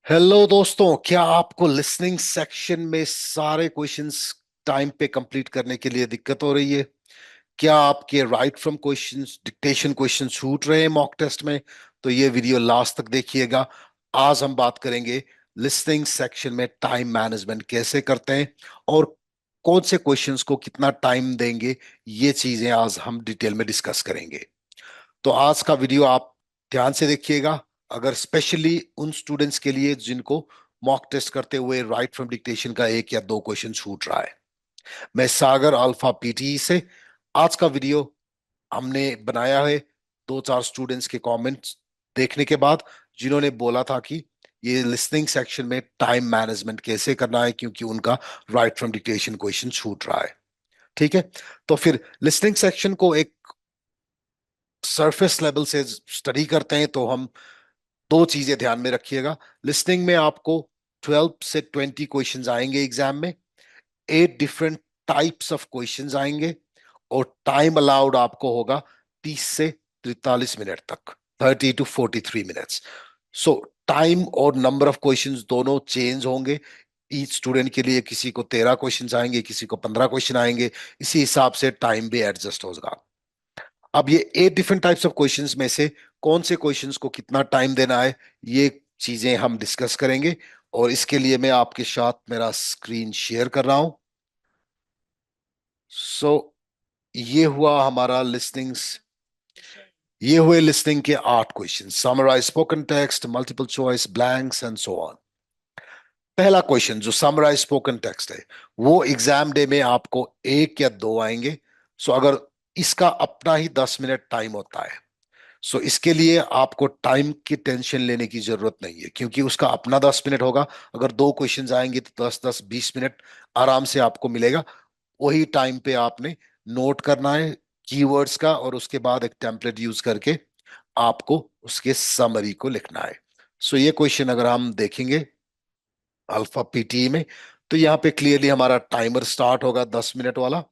Hello दोस्तों, क्या आपको लिसनिंग सेक्शन में सारे क्वेश्चंस टाइम पे कंप्लीट करने के लिए दिक्कत हो रही है? क्या आपके right from questions, dictation question छूट रहे हैं मॉक टेस्ट में? तो ये वीडियो लास्ट तक देखिएगा। आज हम बात करेंगे लिसनिंग सेक्शन में टाइम मैनेजमेंट कैसे करते हैं और कौन से क्वेश्चंस को कितना टाइम देंगे। ये चीजें आज हम डिटेल में डिस्कस करेंगे। तो आज का वीडियो आप ध्यान से देखिएगा। अगर स्पेशली उन स्टूडेंट्स के लिए जिनको मॉक टेस्ट करते हुए राइट फ्रॉम डिक्टेशन का एक या दो क्वेश्चन छूट रहा है। मैं सागर अल्फा पीटी से। आज का वीडियो हमने बनाया है दो चार स्टूडेंट्स के कमेंट्स देखने के बाद, जिन्होंने बोला था कि ये लिसनिंग सेक्शन में टाइम मैनेजमेंट कैसे करना है, क्योंकि उनका राइट फ्रॉम डिक्टेशन क्वेश्चन छूट रहा है। ठीक है, तो फिर लिसनिंग सेक्शन को एक सरफेस लेवल से स्टडी करते हैं तो हम दो चीजें ध्यान में रखिएगा। लिसनिंग में आपको 12 से 20 क्वेश्चंस आएंगे एग्जाम में। 8 डिफरेंट टाइप्स ऑफ क्वेश्चंस आएंगे और टाइम अलाउड आपको होगा 30 से 43 मिनट तक, 30 to 43 मिनट्स। सो टाइम और नंबर ऑफ क्वेश्चंस दोनों चेंज होंगे। ईच स्टूडेंट के लिए किसी को 13 क्वेश्चंस आएंगे, किसी को 15 क्वेश्चन आएंगे। इसी हिसाब से टाइम भी एडजस्ट होगा। अब ये 8 डिफरेंट टाइप्स ऑफ क्वेश्चंस में से कौन से क्वेश्चंस को कितना टाइम देना है, ये चीजें हम डिस्कस करेंगे। और इसके लिए मैं आपके साथ मेरा स्क्रीन शेयर कर रहा हूं। सो ये हुआ हमारा लिसनिंग्स। ये हुए लिसनिंग के 8 question: summarise spoken text, multiple choice, blanks and so on. पहला क्वेश्चन जो समराइज स्पोकन टेक्स्ट है, वो एग्जाम डे में आपको एक या दो आएंगे। सो अगर इसका अपना ही 10 मिनट टाइम होता है, सो इसके लिए आपको टाइम की टेंशन लेने की जरूरत नहीं है, क्योंकि उसका अपना 10 मिनट होगा। अगर दो क्वेश्चंस आएंगे तो 10 10 20 मिनट आराम से आपको मिलेगा। वही टाइम पे आपने नोट करना है कीवर्ड्स का, और उसके बाद एक टेम्पलेट यूज करके आपको उसके समरी को लिखना है। सो ये क्वेश्चन अगर हम देखेंगे अल्फा पीटी में, तो यहाँ पे क्लियरली हमारा टाइमर स्टार्ट होगा 10 मिनट वाला।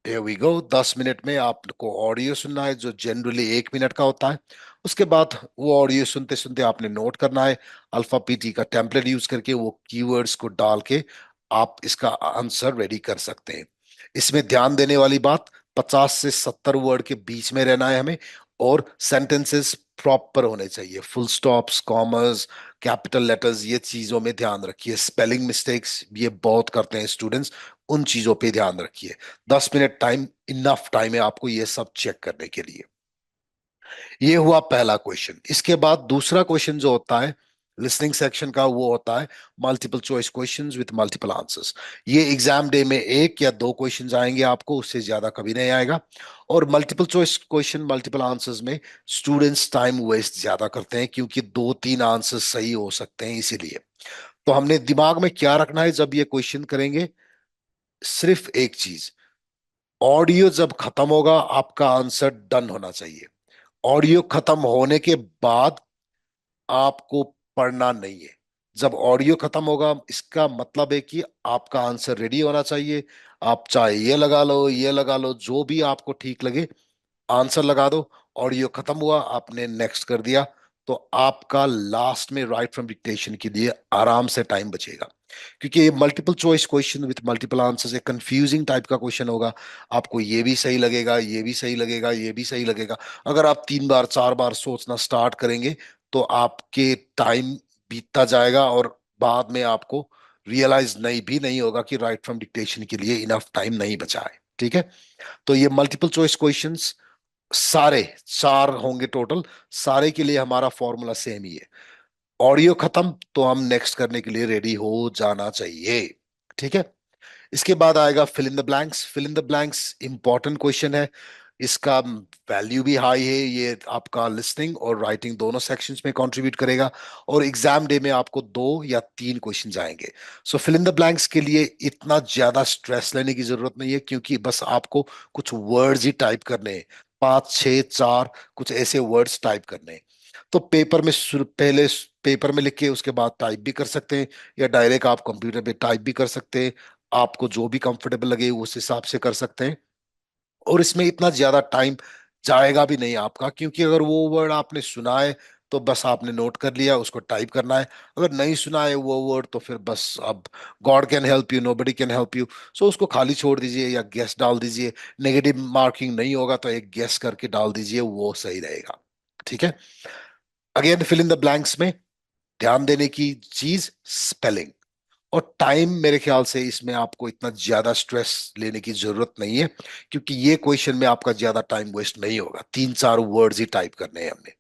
Here we go। 10 मिनट में आपको ऑडियो सुनना है जो जनरली 1 मिनट का होता है। उसके बाद वो ऑडियो सुनते सुनते आपने नोट करना है। अल्फा पीटी का टेम्पलेट यूज करके वो कीवर्ड्स को डाल के आप इसका आंसर रेडी कर सकते हैं। इसमें ध्यान देने वाली बात, 50 से 70 वर्ड के बीच में रहना है हमें। और सेंटेंसेस प्रॉपर होने चाहिए, full stops, commerce, capital letters, ये चीजों में ध्यान रखिए। स्पेलिंग मिस्टेक्स ये बहुत करते हैं स्टूडेंट्स, उन चीजों पे ध्यान रखिए। 10 मिनट टाइम इनफ टाइम है आपको ये सब चेक करने के लिए। ये हुआ पहला क्वेश्चन। इसके बाद दूसरा क्वेश्चन जो होता है लिसनिंग सेक्शन का, वो होता है multiple choice questions with multiple answers. ये एग्जाम डे में एक या दो क्वेश्चंस आएंगे आपको, उससे ज्यादा कभी नहीं आएगा। और multiple choice question multiple answers में स्टूडेंट्स टाइम वेस्ट ज्यादा करते हैं, क्योंकि दो तीन आंसर्स सही हो सकते हैं इसीलिए। तो हमने दिमाग में क्या रखना है जब ये क्वेश्चन करेंगे? सिर्फ एक चीज, ऑडियो जब खत्म होगा आपका आंसर डन होना चाहिए। ऑडियो खत्म होने के बाद आपको पढ़ना नहीं है। जब ऑडियो खत्म होगा इसका मतलब है कि आपका आंसर रेडी होना चाहिए। आप चाहे ये लगा लो, ये लगा लो, जो भी आपको ठीक लगे आंसर लगा दो। ऑडियो खत्म हुआ, आपने नेक्स्ट कर दिया, तो आपका लास्ट में राइट फ्रॉम डिक्टेशन के लिए आराम से टाइम बचेगा। क्योंकि ये multiple choice question with multiple answers एक कंफ्यूजिंग टाइप का क्वेश्चन होगा। आपको ये भी सही लगेगा, ये भी सही लगेगा, ये भी सही लगेगा। अगर आप 3 बार 4 बार सोचना स्टार्ट करेंगे तो आपके टाइम बीतता जाएगा और बाद में आपको रियलाइज नहीं होगा कि राइट फ्रॉम डिक्टेशन के लिए इनफ टाइम नहीं बचा है। ठीक है, तो ये मल्टीपल चॉइस क्वेश्चंस सारे 4 होंगे टोटल। सारे के लिए हमारा फॉर्मूला सेम ही है। ऑडियो खत्म तो हम नेक्स्ट करने के लिए रेडी हो जाना चाहिए। ठीक है, इसके बाद आएगा fill in the blanks. Fill in the blanks important question है। इसका वैल्यू भी हाई है, ये आपका लिसनिंग और राइटिंग दोनों सेक्शंस में कंट्रीब्यूट करेगा। और एग्जाम डे में आपको 2 या 3 क्वेश्चन आएंगे। सो फिल इन द ब्लैंक्स के लिए इतना ज्यादा स्ट्रेस लेने की जरूरत नहीं है, क्योंकि बस आपको कुछ वर्ड्स ही टाइप करने हैं, 5 6 4 कुछ ऐसे वर्ड्स टाइप करने हैं। तो पेपर में पहले पेपर में लिख के उसके बाद टाइप भी कर सकते हैं, या डायरेक्ट आप कंप्यूटर पे टाइप भी कर सकते हैं। आपको जो भी कंफर्टेबल लगे उस हिसाब से कर सकते हैं। और इसमें इतना ज्यादा टाइम जाएगा भी नहीं आपका, क्योंकि अगर वो वर्ड आपने सुना है तो बस आपने नोट कर लिया, उसको टाइप करना है। अगर नहीं सुना है वो वर्ड तो फिर बस अब god can help you, nobody can help you, so उसको खाली छोड़ दीजिए या गेस डाल दीजिए। नेगेटिव मार्किंग नहीं होगा तो एक गेस करके डाल दीजिए, वो सही रहेगा। ठीक है। Again fill in the blanks में ध्यान देने की चीज स्पेलिंग और टाइम। मेरे ख्याल से इसमें आपको इतना ज्यादा स्ट्रेस लेने की जरूरत नहीं है, क्योंकि ये क्वेश्चन में आपका ज्यादा टाइम वेस्ट नहीं होगा, 3-4 वर्ड्स ही टाइप करने हैं हमने।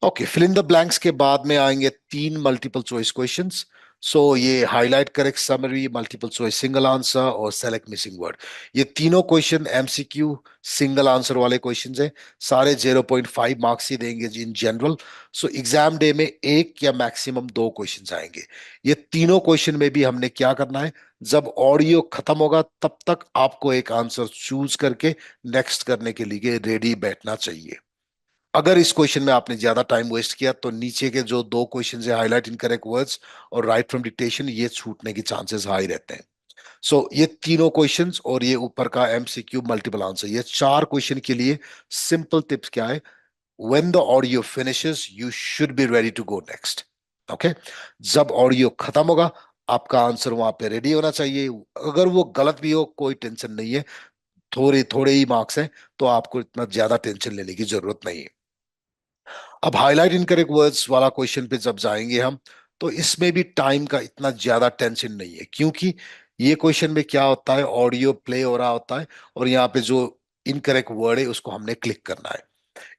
Okay, fill in the blanks के बाद में आएंगे 3 मल्टीपल चॉइस क्वेश्चंस। सो ये highlight correct summary, multiple choice single answer और सेलेक्ट मिसिंग वर्ड। ये तीनों क्वेश्चन एमसीक्यू सिंगल आंसर वाले क्वेश्चंस हैं। सारे 0.5 मार्क्स ही देंगे in general. So exam day में एक या मैक्सिमम 2 क्वेश्चंस आएंगे। ये तीनों क्वेश्चन में भी हमने क्या करना है, जब ऑडियो खत्म होगा तब तक आपको एक आंसर चूज करके नेक्स्ट करने के लिए रेडी बैठना चाहिए। अगर इस क्वेश्चन में आपने ज्यादा टाइम वेस्ट किया तो नीचे के जो 2 क्वेश्चन है, हाईलाइट इनकरेक्ट वर्ड्स और राइट फ्रॉम डिक्टेशन, ये छूटने के चांसेस हाई रहते हैं। सो ये तीनों क्वेश्चंस और ये ऊपर का एमसीक्यू मल्टीपल आंसर, ये 4 क्वेश्चन के लिए सिंपल टिप्स क्या है। When the audio finishes you should be ready to go next. Okay, जब ऑडियो खत्म होगा आपका आंसर वहां पे रेडी होना चाहिए। अगर वो गलत भी हो कोई टेंशन नहीं है, थोड़े थोड़े ही मार्क्स हैं, तो आपको इतना ज्यादा टेंशन लेने की जरूरत नहीं है। अब हाईलाइट इनकरेक्ट वर्ड्स वाला क्वेश्चन पे जब जाएंगे हम, तो इसमें भी टाइम का इतना ज्यादा टेंशन नहीं है, क्योंकि ये क्वेश्चन में क्या होता है, ऑडियो प्ले हो रहा होता है और यहाँ पे जो इनकरेक्ट वर्ड है उसको हमने क्लिक करना है।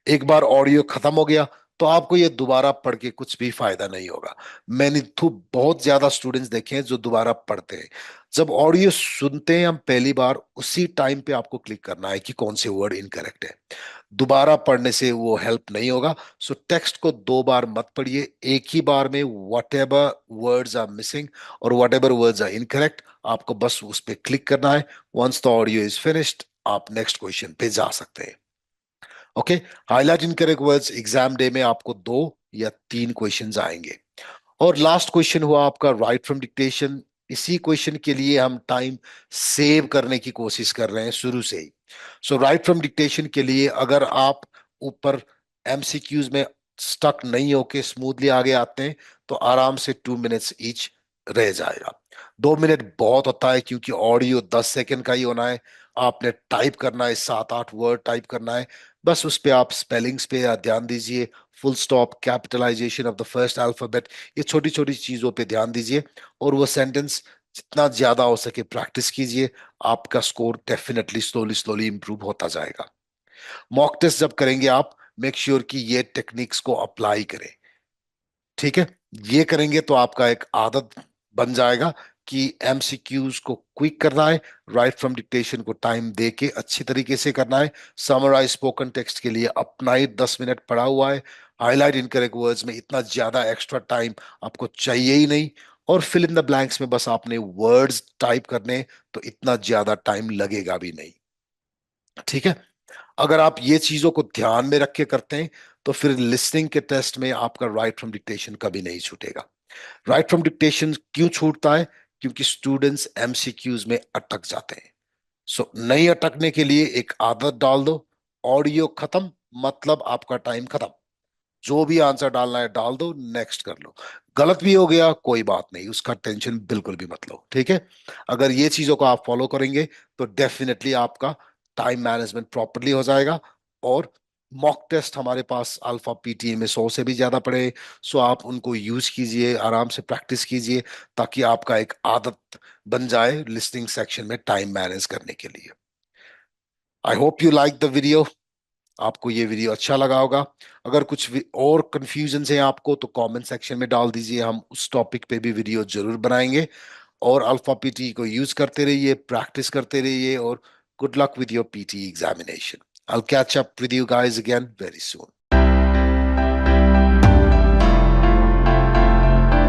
एक बार ऑडियो खत्म हो गया तो आपको ये दोबारा पढ़ के कुछ भी फायदा नहीं होगा। मैंने तो बहुत ज्यादा स्टूडेंट्स देखे हैं जो दोबारा पढ़ते हैं। जब ऑडियो सुनते हैं हम पहली बार, उसी टाइम पे आपको क्लिक करना है कि कौन से वर्ड इनकरेक्ट है। दोबारा पढ़ने से वो हेल्प नहीं होगा। सो टेक्स्ट को 2 बार मत पढ़िए, एक ही बार में whatever words are missing और whatever words are incorrect आपको बस उस पर क्लिक करना है। Once the audio is finished आप नेक्स्ट क्वेश्चन पे जा सकते हैं। Okay, highlight incorrect words exam day में आपको 2 या 3 क्वेश्चंस आएंगे। और लास्ट क्वेश्चन हुआ आपका राइट फ्रॉम डिक्टेशन। इसी क्वेश्चन के लिए हम टाइम सेव करने की कोशिश कर रहे हैं शुरू से ही। सो राइट फ्रॉम डिक्टेशन के लिए अगर आप ऊपर एमसीक्यूज में स्टक नहीं होके स्मूथली आगे आते हैं तो आराम से 2 मिनट्स ईच रह जाएगा। 2 मिनट बहुत होता है, क्योंकि ऑडियो 10 सेकंड का ही होना है। आपने टाइप करना है, 7-8 वर्ड टाइप करना है। बस उस पे आप स्पेलिंग्स पे ध्यान दीजिए, full stop, capitalisation of the first alphabet, ये छोटी छोटी चीजों पे ध्यान दीजिए और वो सेंटेंस जितना ज्यादा हो सके प्रैक्टिस कीजिए। आपका score definitely slowly slowly improve होता जाएगा। मॉक टेस्ट जब करेंगे आप, मेक श्योर कि ये टेक्निक्स को अप्लाई करें। ठीक है, ये करेंगे तो आपका एक आदत बन जाएगा कि एमसीक्यूज को क्विक करना है, राइट फ्रॉम डिक्टेशन को टाइम दे के अच्छी तरीके से करना है। समराइज स्पोकन टेक्स्ट के लिए अपना ही 10 मिनट पड़ा हुआ है। हाईलाइट इनकरेक्ट वर्ड्स में इतना ज्यादा एक्स्ट्रा टाइम आपको चाहिए ही नहीं। और फिल इन द ब्लैंक्स में बस आपने वर्ड्स टाइप करने हैं, तो इतना ज्यादा टाइम लगेगा भी नहीं। ठीक है, अगर आप ये चीजों को ध्यान में रख के करते हैं तो फिर लिसनिंग के टेस्ट में आपका राइट फ्रॉम डिक्टेशन कभी नहीं छूटेगा। राइट फ्रॉम डिक्टेशन क्यों छूटता है, क्योंकि स्टूडेंट्स एमसीक्यूज में अटक जाते हैं। सो नहीं अटकने के लिए एक आदत डाल दो, ऑडियो खत्म मतलब आपका टाइम खत्म। जो भी आंसर डालना है डाल दो, नेक्स्ट कर लो। गलत भी हो गया कोई बात नहीं, उसका टेंशन बिल्कुल भी मत लो। ठीक है, अगर ये चीजों को आप फॉलो करेंगे तो डेफिनेटली आपका टाइम मैनेजमेंट प्रॉपरली हो जाएगा। और मॉक टेस्ट हमारे पास अल्फा पीटीए में 100 से भी ज्यादा पड़े हैं। सो आप उनको यूज कीजिए, आराम से प्रैक्टिस कीजिए, ताकि आपका एक आदत बन जाए लिसनिंग सेक्शन में टाइम मैनेज करने के लिए। I hope you like the video. आपको ये वीडियो अच्छा लगा होगा। अगर कुछ और कंफ्यूजन है आपको तो कमेंट सेक्शन में डाल दीजिए, हम उस टॉपिक पे भी वीडियो जरूर बनाएंगे। और अल्फा पीटी को यूज करते रहिए, प्रैक्टिस करते रहिए और good luck with your PT examination. I'll catch up with you guys again very soon.